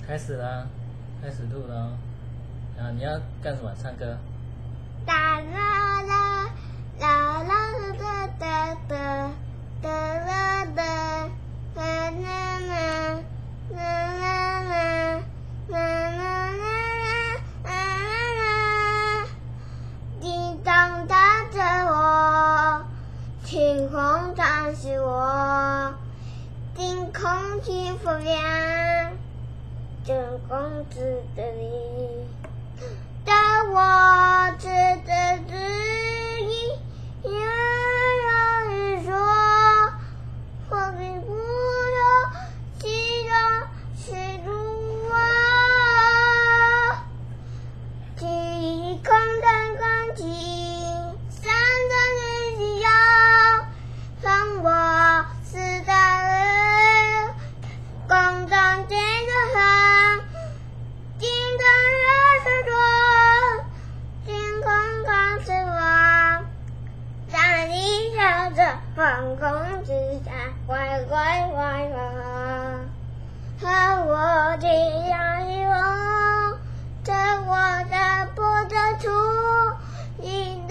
开始啦，开始录了哦。然后你要干什么？唱歌。啦啦啦啦啦啦哒哒哒啦哒啦啦啦啦啦啦啦啦，叮当打着我，天空展示我，天空起伏亮，真公子的你。当我指着指引，也有人说，我并不有记得是路啊，记忆空荡光景，山的日子要让我知道了，空荡这个很，金的热是多。皇宫之下，乖乖乖乖，和我这样一望，在我的脖子处，一